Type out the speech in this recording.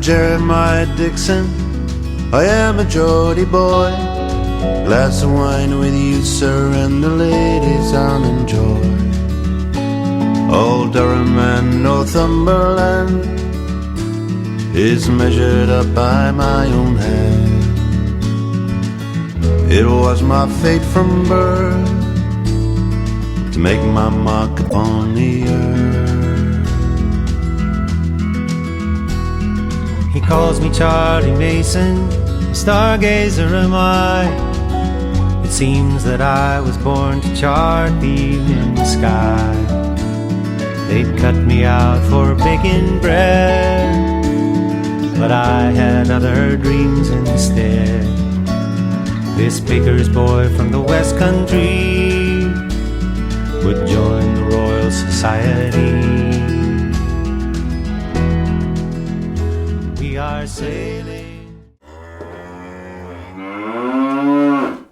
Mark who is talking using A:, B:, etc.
A: Jeremiah Dixon, I am a Geordie boy. Glass of wine with you, sir, and the ladies I'll enjoy. Old Durham and Northumberland is measured up by my own hand. It was my fate from birth to make my mark upon the earth.
B: He calls me Charlie Mason, stargazer am I. It seems that I was born to chart the evening sky. They'd cut me out for baking bread, but I had other dreams instead. This baker's boy from the West Country would join the Royal Society. We are sailing